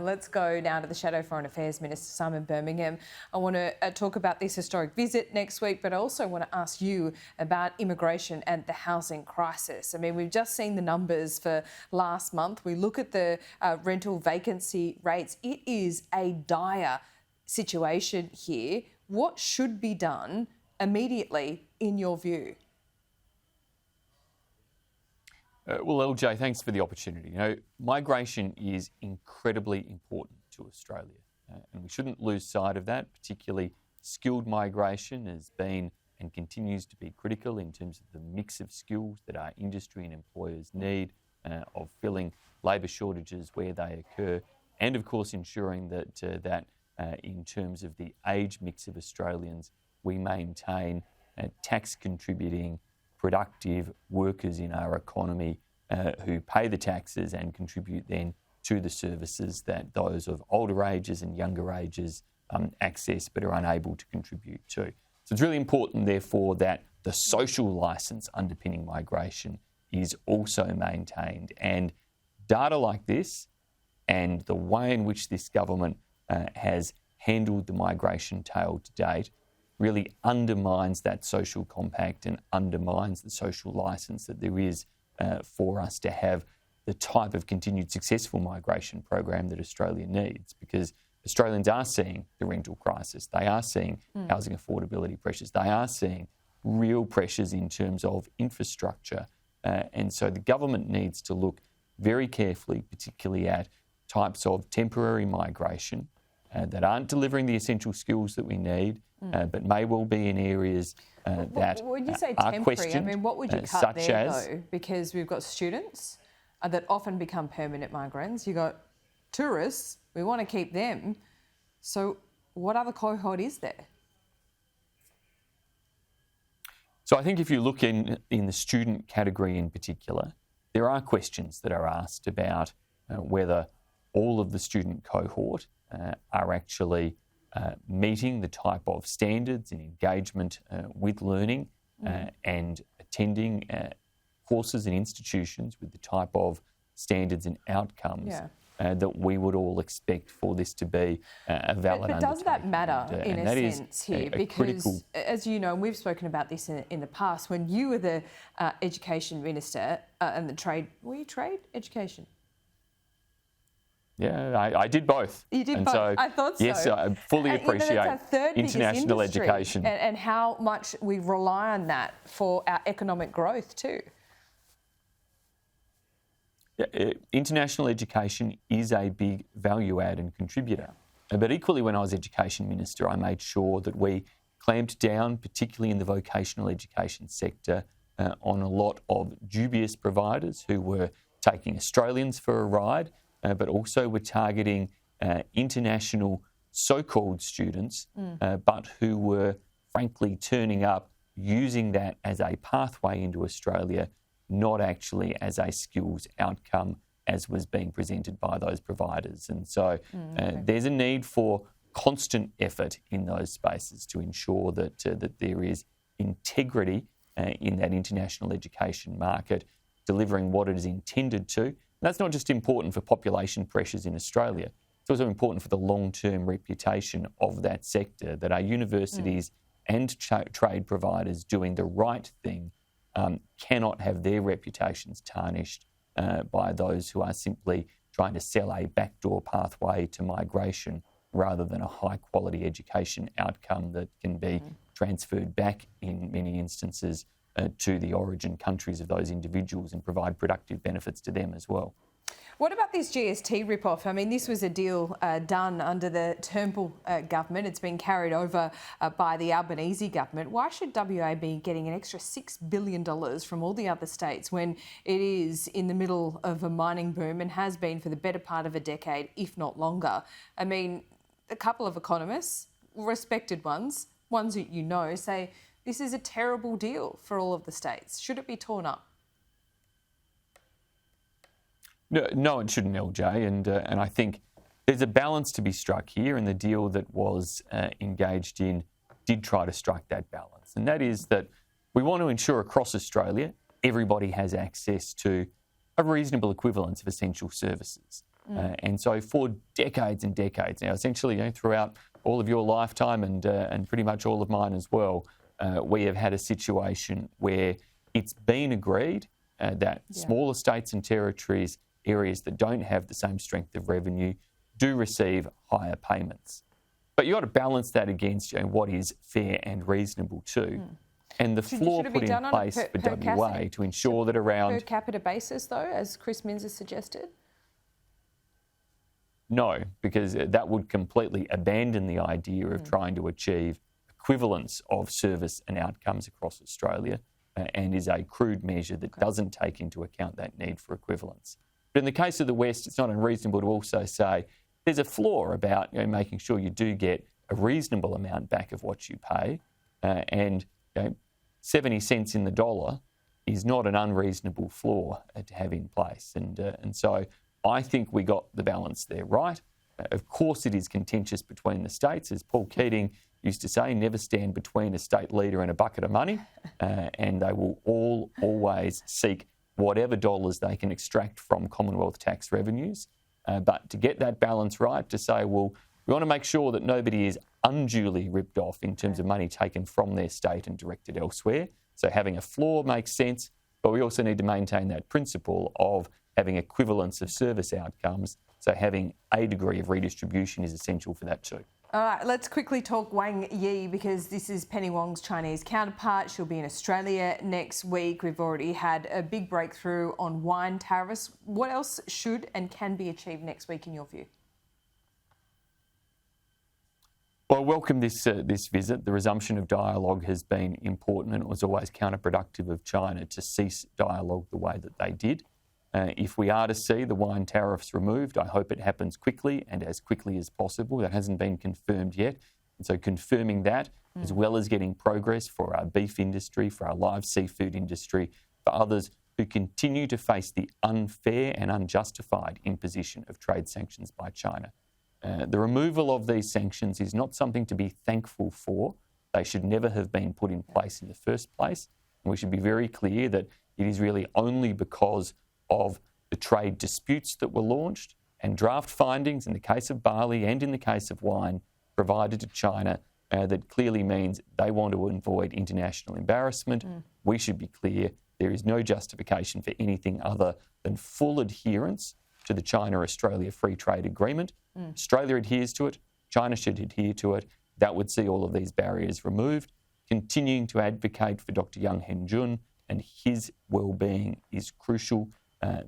Let's go now to the Shadow Foreign Affairs Minister, Simon Birmingham. I want to talk about this historic visit next week, but I also want to ask you about immigration and the housing crisis. I mean, we've just seen the numbers for last month. We look at the rental vacancy rates. It is a dire situation here. What should be done immediately, in your view? Well, LJ, thanks for the opportunity. Migration is incredibly important to Australia, and we shouldn't lose sight of that. Particularly skilled migration has been and continues to be critical in terms of the mix of skills that our industry and employers need, of filling labour shortages where they occur, and of course ensuring that in terms of the age mix of Australians, we maintain tax contributing productive workers in our economy who pay the taxes and contribute then to the services that those of older ages and younger ages access but are unable to contribute to. So it's really important, therefore, that the social licence underpinning migration is also maintained. And data like this and the way in which this government has handled the migration tale to date really undermines that social compact and undermines the social licence that there is for us to have the type of continued successful migration program that Australia needs, because Australians are seeing the rental crisis, they are seeing housing affordability pressures, they are seeing real pressures in terms of infrastructure. And so the government needs to look very carefully, particularly at types of temporary migration that aren't delivering the essential skills that we need, but may well be in areas that when you say are temporary, questioned. I mean, what would you cut there, though? Because we've got students that often become permanent migrants. You've got tourists, we want to keep them. So what other cohort is there? So I think if you look in the student category in particular, there are questions that are asked about whether all of the student cohort are actually meeting the type of standards and engagement with learning and attending courses and institutions with the type of standards and outcomes that we would all expect for this to be a valid But does that matter in a sense here? Because, as you know, and we've spoken about this in the past, when you were the Education Minister and the trade, were you trade education? Yeah, I did both. You did both. So, I thought so. Yes, I fully appreciate international education. And how much we rely on that for our economic growth too. Yeah, international education is a big value add and contributor. But equally, when I was Education Minister, I made sure that we clamped down, particularly in the vocational education sector, on a lot of dubious providers who were taking Australians for a ride, but also were targeting international so-called students, but who were frankly turning up using that as a pathway into Australia, not actually as a skills outcome as was being presented by those providers. And so there's a need for constant effort in those spaces to ensure that there is integrity in that international education market, delivering what it is intended to. And that's not just important for population pressures in Australia, it's also important for the long-term reputation of that sector, that our universities and trade providers doing the right thing cannot have their reputations tarnished by those who are simply trying to sell a backdoor pathway to migration rather than a high-quality education outcome that can be transferred back in many instances to the origin countries of those individuals and provide productive benefits to them as well. What about this GST rip-off? I mean, this was a deal done under the Turnbull government. It's been carried over by the Albanese government. Why should WA be getting an extra $6 billion from all the other states when it is in the middle of a mining boom and has been for the better part of a decade, if not longer? I mean, a couple of economists, respected ones that you know, say this is a terrible deal for all of the states. Should it be torn up? No, it shouldn't, LJ, and I think there's a balance to be struck here, and the deal that was engaged in did try to strike that balance, and that is that we want to ensure across Australia everybody has access to a reasonable equivalence of essential services. And so for decades and decades now, essentially throughout all of your lifetime and pretty much all of mine as well, we have had a situation where it's been agreed that smaller states and territories, areas that don't have the same strength of revenue, do receive higher payments. But you've got to balance that against what is fair and reasonable too. And the floor put in place for WA to ensure that around... Per capita basis though, as Chris Minns has suggested? No, because that would completely abandon the idea of trying to achieve equivalence of service and outcomes across Australia and is a crude measure that doesn't take into account that need for equivalence. But in the case of the West, it's not unreasonable to also say there's a flaw about making sure you do get a reasonable amount back of what you pay, and 70 cents in the dollar is not an unreasonable flaw to have in place. And so I think we got the balance there right. Of course, it is contentious between the states. As Paul Keating used to say, never stand between a state leader and a bucket of money, and they will always seek whatever dollars they can extract from Commonwealth tax revenues. But to get that balance right, to say, well, we want to make sure that nobody is unduly ripped off in terms of money taken from their state and directed elsewhere. So having a floor makes sense, but we also need to maintain that principle of having equivalence of service outcomes. So having a degree of redistribution is essential for that too. All right, let's quickly talk Wang Yi because this is Penny Wong's Chinese counterpart. She'll be in Australia next week. We've already had a big breakthrough on wine tariffs. What else should and can be achieved next week in your view? Well, I welcome this visit. The resumption of dialogue has been important, and it was always counterproductive of China to cease dialogue the way that they did. If we are to see the wine tariffs removed, I hope it happens quickly and as quickly as possible. That hasn't been confirmed yet. And so confirming that, as well as getting progress for our beef industry, for our live seafood industry, for others who continue to face the unfair and unjustified imposition of trade sanctions by China. The removal of these sanctions is not something to be thankful for. They should never have been put in place in the first place. And we should be very clear that it is really only because of the trade disputes that were launched and draft findings in the case of barley and in the case of wine provided to China that clearly means they want to avoid international embarrassment. We should be clear there is no justification for anything other than full adherence to the China-Australia Free Trade Agreement. Australia adheres to it, China should adhere to it. That would see all of these barriers removed. Continuing to advocate for Dr. Yang Henjun and his well-being is crucial,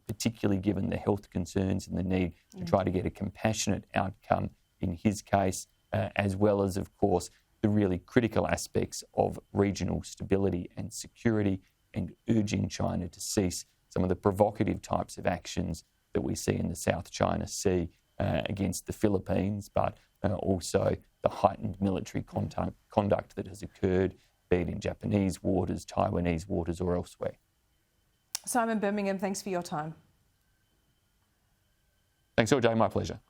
particularly given the health concerns and the need to try to get a compassionate outcome in his case, as well as, of course, the really critical aspects of regional stability and security, and urging China to cease some of the provocative types of actions that we see in the South China Sea against the Philippines, but also the heightened military conduct that has occurred, be it in Japanese waters, Taiwanese waters or elsewhere. Simon Birmingham, thanks for your time. Thanks, LJ. My pleasure.